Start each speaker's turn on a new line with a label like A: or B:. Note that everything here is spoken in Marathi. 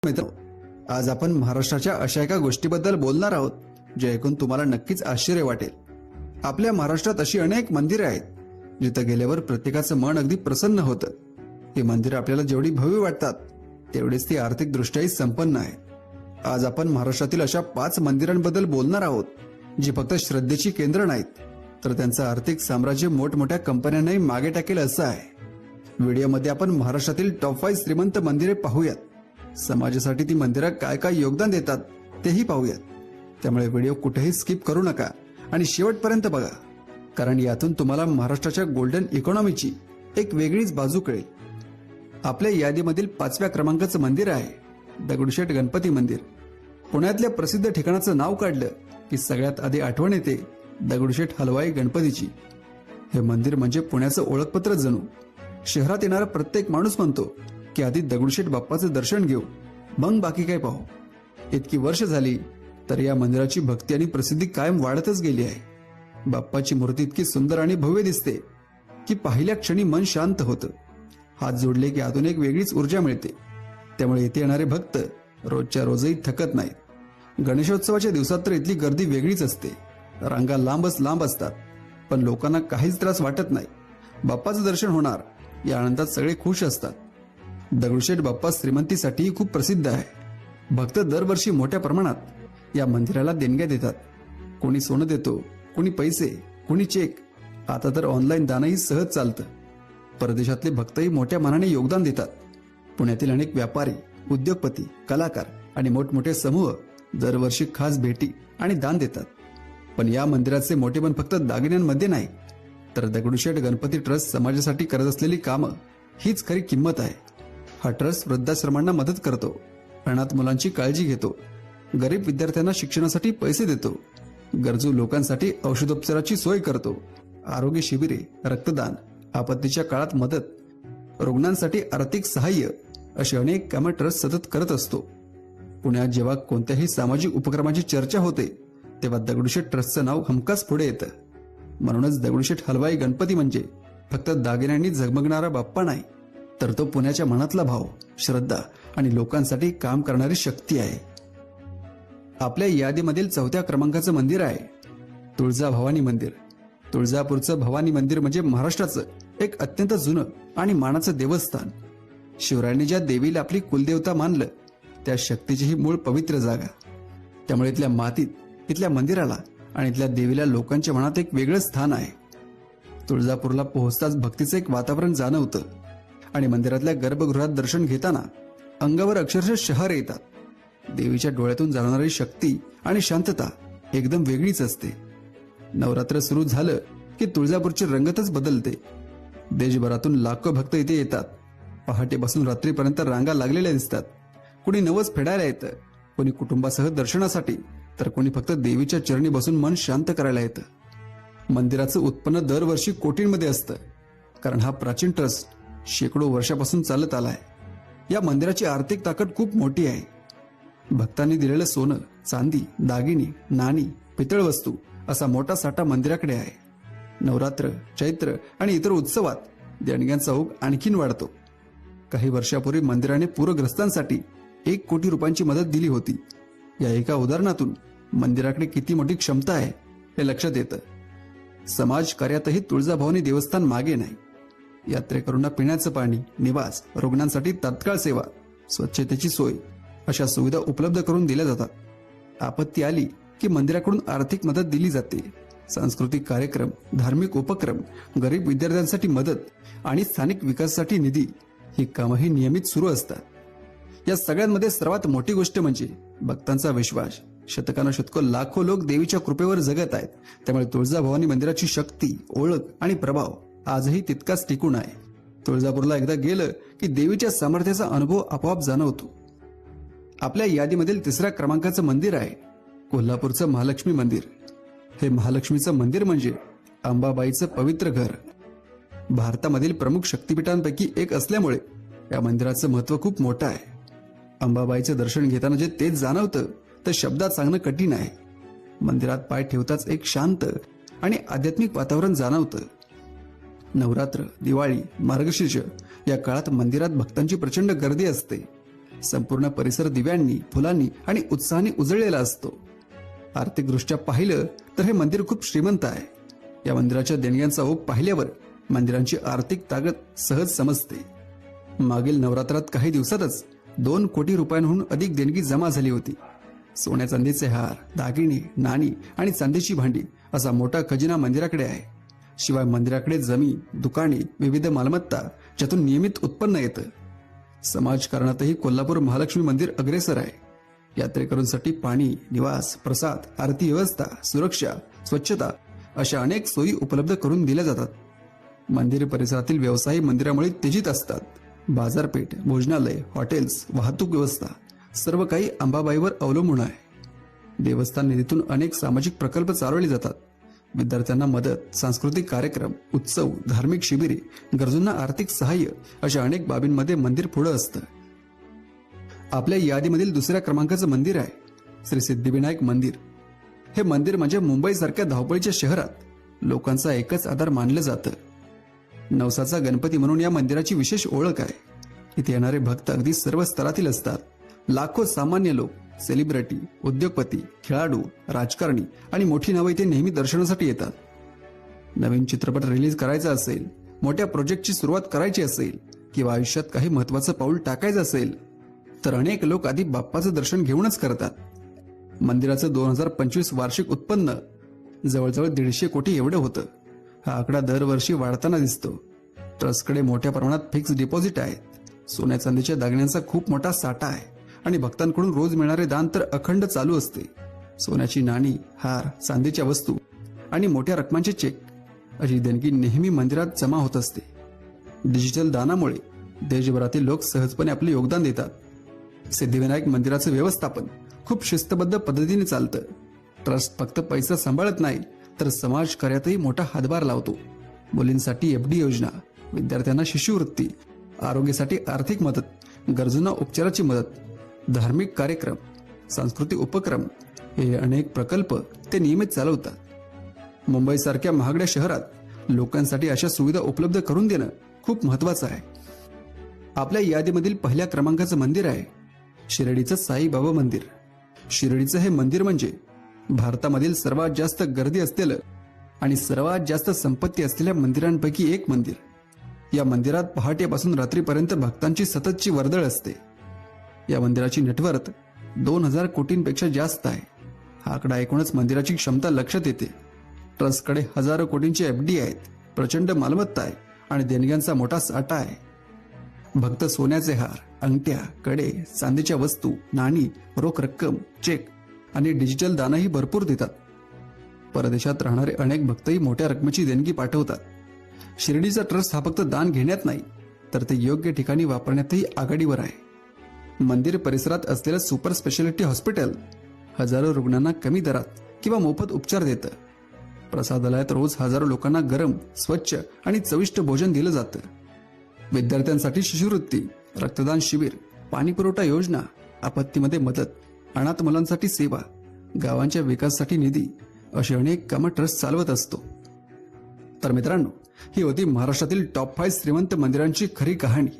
A: मित्र, आज आपण महाराष्ट्राच्या अशा एका गोष्टीबद्दल बोलणार आहोत जे ऐकून तुम्हाला नक्कीच आश्चर्य वाटेल। आपल्या महाराष्ट्रात अशी अनेक मंदिरे आहेत जिथे गेल्यावर प्रत्येकाचं मन अगदी प्रसन्न होतं। ही मंदिरे आपल्याला जेवढी भव्य वाटतात तेवढीच ती आर्थिक दृष्ट्याही संपन्न आहेत। आज आपण महाराष्ट्रातील अशा 5 मंदिरांबद्दल बोलणार आहोत जी फक्त श्रद्धेची केंद्र नाहीत तर त्यांचं आर्थिक साम्राज्य मोठमोठ्या कंपन्यांनाही मागे टाकेल असं आहे। व्हिडिओमध्ये आपण महाराष्ट्रातील टॉप 5 श्रीमंत मंदिरे पाहूयात। समाजासाठी ती मंदिरं काय काय योगदान देतात तेही पाहूयात। त्यामुळे व्हिडिओ कुठेही स्किप करू नका आणि शेवटपर्यंत बघा, कारण यातून तुम्हाला महाराष्ट्राच्या गोल्डन इकॉनॉमीची एक वेगळीच बाजू कळेल। आपल्या यादीमधील 5व्या क्रमांकाचं मंदिर आहे दगडूशेठ गणपती मंदिर। पुण्यातल्या प्रसिद्ध ठिकाणाचं नाव काढलं की सगळ्यात आधी आठवण येते दगडूशेठ हलवाई गणपतीची। हे मंदिर म्हणजे पुण्याचं ओळखपत्र जणू। शहरात येणारा प्रत्येक माणूस म्हणतो की आधी दगडूशेठ बाप्पाचं दर्शन घेऊ, मग बाकी काय पाहू। इतकी वर्ष झाली तर या मंदिराची भक्ती आणि प्रसिद्धी कायम वाढतच गेली आहे। बाप्पाची मूर्ती इतकी सुंदर आणि भव्य दिसते की पाहिल्या क्षणी मन शांत होतं। हात जोडले की आतून एक वेगळीच ऊर्जा मिळते। त्यामुळे इथे येणारे भक्त रोजच्या रोजही थकत नाहीत। गणेशोत्सवाच्या दिवसात तर इथली गर्दी वेगळीच असते। रांगा लांबच लांब असतात, पण लोकांना काहीच त्रास वाटत नाही। बाप्पाचं दर्शन होणार या आनंदात सगळे खुश असतात। दगडूशेठ बाप्पा श्रीमंतीसाठी खूप प्रसिद्ध आहे। भक्त दरवर्षी मोठ्या प्रमाणात या मंदिराला देणग्या देतात। कोणी सोनं देतो, कोणी पैसे, कोणी चेक, आता तर ऑनलाईन दानही सहज चालतं। परदेशातले भक्तही मोठ्या मनाने योगदान देतात। पुण्यातील अनेक व्यापारी, उद्योगपती, कलाकार आणि मोठमोठे समूह दरवर्षी खास भेटी आणि दान देतात। पण या मंदिराचे मोठेपण फक्त दागिन्यांमध्ये नाही तर दगडूशेठ गणपती ट्रस्ट समाजासाठी करत असलेली कामं हीच खरी किंमत आहे। हा ट्रस्ट वृद्धाश्रमांना मदत करतो, अनाथ मुलांची काळजी घेतो, गरीब विद्यार्थ्यांना शिक्षणासाठी पैसे देतो, गरजू लोकांसाठी औषधोपचाराची सोय करतो, आरोग्य शिबिरे, रक्तदान, आपत्तीच्या काळात मदत, रुग्णांसाठी आर्थिक सहाय्य अशी अनेक कामं ट्रस्ट सतत करत असतो। पुण्यात जेव्हा कोणत्याही सामाजिक उपक्रमाची चर्चा होते तेव्हा दगडूशेठ ट्रस्टचं नाव हमखास पुढे येतं। म्हणूनच दगडूशेठ हलवाई गणपती म्हणजे फक्त दागिन्यांनी झगमगणारा बाप्पा नाही तर तो पुण्याच्या मनातला भाव, श्रद्धा आणि लोकांसाठी काम करणारी शक्ती आहे। आपल्या यादीमधील 4थ्या क्रमांकाचं मंदिर आहे तुळजाभवानी मंदिर। तुळजापूरचं भवानी मंदिर म्हणजे महाराष्ट्राचं एक अत्यंत जुनं आणि मानाचं देवस्थान। शिवरायांनी ज्या देवीला आपली कुलदेवता मानलं त्या शक्तीची ही मूळ पवित्र जागा। त्यामुळे इथल्या मातीत, इथल्या मंदिराला आणि इथल्या देवीला लोकांच्या मनात एक वेगळं स्थान आहे। तुळजापूरला पोहोचताच भक्तीचं एक वातावरण जाणवतं आणि मंदिरातल्या गर्भगृहात दर्शन घेताना अंगावर अक्षरशः शहर येतात। देवीच्या डोळ्यातून जाणणारी शक्ती आणि शांतता एकदम वेगळीच असते। नवरात्र सुरू झालं की तुळजापूरची रंगतच बदलते। देशभरातून लाखो भक्त इथे येतात। पहाटेपासून रात्रीपर्यंत रांगा लागलेल्या दिसतात। कुणी नवस फेडायला येतं, कोणी कुटुंबासह दर्शनासाठी, तर कोणी फक्त देवीच्या चरणी बसून मन शांत करायला येतं। मंदिराचं उत्पन्न दरवर्षी कोटींमध्ये असतं, कारण हा प्राचीन ट्रस्ट शेकडो वर्षापासून चालत आलाय। या मंदिराची आर्थिक ताकद खूप मोठी आहे। भक्तांनी दिलेलं सोनं, चांदी, दागिने, नाणी, पितळ वस्तू असा मोठा साठा मंदिराकडे आहे। नवरात्र, चैत्र आणि इतर उत्सवात देणग्यांचा ओघ आणखीन वाढतो। काही वर्षापूर्वी मंदिराने पूरग्रस्तांसाठी 1 कोटी रुपयांची मदत दिली होती। या एका उदाहरणातून मंदिराकडे किती मोठी क्षमता आहे हे लक्षात येतं। समाज कार्यातही तुळजाभवानी देवस्थान मागे नाही। यात्रेकरूंना पिण्याचं पाणी, निवास, रुग्णांसाठी तात्काळ सेवा, स्वच्छतेची सोय अशा सुविधा उपलब्ध करून दिल्या जातात। आपत्ती आली की मंदिराकडून आर्थिक मदत दिली जाते। सांस्कृतिक कार्यक्रम, धार्मिक उपक्रम, गरीब विद्यार्थ्यांसाठी मदत आणि स्थानिक विकासासाठी निधी ही कामंही नियमित सुरू असतात। या सगळ्यांमध्ये सर्वात मोठी गोष्ट म्हणजे भक्तांचा विश्वास। शतकानुशतकं लाखो लोक देवीच्या कृपेवर जगत आहेत। त्यामुळे तुळजाभवानी मंदिराची शक्ती, ओळख आणि प्रभाव आजही तितकाच टिकून आहे। तुळजापूरला एकदा गेलं की देवीच्या सामर्थ्याचा अनुभव आपोआप जाणवतो। आपल्या यादीमधील 3ऱ्या क्रमांकाचं मंदिर आहे कोल्हापूरचं महालक्ष्मी मंदिर। हे महालक्ष्मीचं मंदिर म्हणजे अंबाबाईचं पवित्र घर। भारतामधील प्रमुख शक्तिपीठांपैकी एक असल्यामुळे या मंदिराचं महत्त्व खूप मोठं आहे। अंबाबाईचं दर्शन घेताना जे तेच जाणवतं ते शब्दात सांगणं कठीण आहे। मंदिरात पाय ठेवताच एक शांत आणि आध्यात्मिक वातावरण जाणवतं। नवरात्र, दिवाळी, मार्गशीर्ष या काळात मंदिरात भक्तांची प्रचंड गर्दी असते। संपूर्ण परिसर दिव्यांनी, फुलांनी आणि उत्साहाने उजळलेला असतो. आर्थिकदृष्ट्या पाहिलं तर हे मंदिर खूप श्रीमंत आहे. या मंदिराच्या देणग्यांचा ओघ पाहिल्यावर मंदिरांची आर्थिक ताकद सहज समजते. मागील नवरात्रात काही दिवसातच 2 कोटी रुपयांहून अधिक देणगी जमा झाली होती. सोन्या चांदीचे हार, दागिने, नाणी आणि चांदीची भांडी असा मोठा खजिना मंदिराकडे आहे. शिवाय मंदिराकडे जमीन, दुकाने, विविध मालमत्ता ज्यातून नियमित उत्पन्न येतं. समाजकारणातही कोल्हापूर महालक्ष्मी मंदिर अग्रेसर आहे. यात्रेकरूंसाठी पाणी, निवास, प्रसाद, आरती व्यवस्था, सुरक्षा, स्वच्छता अशा अनेक सोयी उपलब्ध करून दिल्या जातात. मंदिर परिसरातील व्यवसाय मंदिरामुळे तेजीत असतात. बाजारपेठ, भोजनालय, हॉटेल्स, वाहतूक व्यवस्था सर्व काही अंबाबाईवर अवलंबून आहे. देवस्थान निधीतून अनेक सामाजिक प्रकल्प चालवले जातात. विद्यार्थ्यांना मदत, सांस्कृतिक कार्यक्रम, उत्सव, धार्मिक शिबिरे, गरजूंना आर्थिक सहाय्य अशा अनेक बाबींमध्ये मंदिर पुढे असतं. आपल्या यादीमधील दुसऱ्या क्रमांकाचं मंदिर आहे श्री सिद्धिविनायक मंदिर. हे मंदिर म्हणजे मुंबईसारख्या धावपळीच्या शहरात लोकांचा एकच आधार मानलं जातं. नवसाचा गणपती म्हणून या मंदिराची विशेष ओळख आहे. इथे येणारे भक्त अगदी सर्व स्तरातील असतात. लाखो सामान्य लोक, सेलिब्रिटी, उद्योगपती, खेळाडू, राजकारणी आणि मोठी नावं इथे नेहमी दर्शनासाठी येतात. नवीन चित्रपट रिलीज करायचा असेल, मोठ्या प्रोजेक्टची सुरुवात करायची असेल किंवा आयुष्यात काही महत्वाचं पाऊल टाकायचं असेल तर अनेक लोक आधी बाप्पाचं दर्शन घेऊनच करतात. मंदिराचं 2025 वार्षिक उत्पन्न जवळजवळ 150 कोटी एवढं होतं. हा आकडा दरवर्षी वाढताना दिसतो. ट्रस्टकडे मोठ्या प्रमाणात फिक्स डिपॉझिट आहेत. सोन्या चांदीच्या दागिन्यांचा खूप मोठा साठा आहे आणि भक्तांकडून रोज मिळणारे दान तर अखंड चालू असते. सोन्याची नाणी, हार, चांदीच्या वस्तू आणि मोठ्या रकमांचे चेक अशी देणगी नेहमी मंदिरात जमा होत असते. डिजिटल दानामुळे देशभरातील लोक सहजपणे आपले योगदान देतात. सिद्धिविनायक मंदिराचं व्यवस्थापन खूप शिस्तबद्ध पद्धतीने चालतं. ट्रस्ट फक्त पैसा सांभाळत नाही तर समाज कार्यातही मोठा हातभार लावतो. मुलींसाठी FD योजना, विद्यार्थ्यांना शिष्यवृत्ती, आरोग्यासाठी आर्थिक मदत, गरजूंना उपचाराची मदत, धार्मिक कार्यक्रम, सांस्कृतिक उपक्रम हे अनेक प्रकल्प ते नियमित चालवतात. मुंबईसारख्या महागड्या शहरात लोकांसाठी अशा सुविधा उपलब्ध करून देणं खूप महत्वाचं आहे. आपल्या यादीमधील पहिल्या क्रमांकाचं मंदिर आहे शिर्डीचं साईबाबा मंदिर. शिर्डीचं हे मंदिर म्हणजे भारतामधील सर्वात जास्त गर्दी असलेलं आणि सर्वात जास्त संपत्ती असलेल्या मंदिरांपैकी एक मंदिर. या मंदिरात पहाटेपासून रात्रीपर्यंत भक्तांची सततची वर्दळ असते. या मंदिराची नेटवर्थ 2000 कोटींपेक्षा जास्त आहे. हा आकडा ऐकूनच मंदिराची क्षमता लक्षात येते. ट्रस्टकडे हजारो कोटींचे FD आहेत, प्रचंड मालमत्ता आहे आणि देणग्यांचा मोठा साठा आहे. भक्त सोन्याचे हार, अंगठ्या, कडे, चांदीच्या वस्तू, नाणी, रोख रक्कम, चेक आणि डिजिटल दानही भरपूर देतात. परदेशात राहणारे अनेक भक्तही मोठ्या रकमेची देणगी पाठवतात. शिर्डीचा ट्रस्ट हा फक्त दान घेण्यात नाही तर ते योग्य ठिकाणी वापरण्यातही आघाडीवर आहे. मंदिर परिसरात असलेलं सुपर स्पेशालिटी हॉस्पिटल हजारो रुग्णांना कमी दरात किंवा मोफत उपचार देतं. प्रसादालयात रोज हजारो लोकांना गरम, स्वच्छ आणि चविष्ट भोजन दिलं जातं. विद्यार्थ्यांसाठी शिष्यवृत्ती, रक्तदान शिबिर, पाणी पुरवठा योजना, आपत्तीमध्ये मदत, अनाथ मुलांसाठी सेवा, गावांच्या विकासासाठी निधी अशी अनेक कामं ट्रस्ट चालवत असतो. तर मित्रांनो, ही होती महाराष्ट्रातील टॉप 5 श्रीमंत मंदिरांची खरी कहाणी.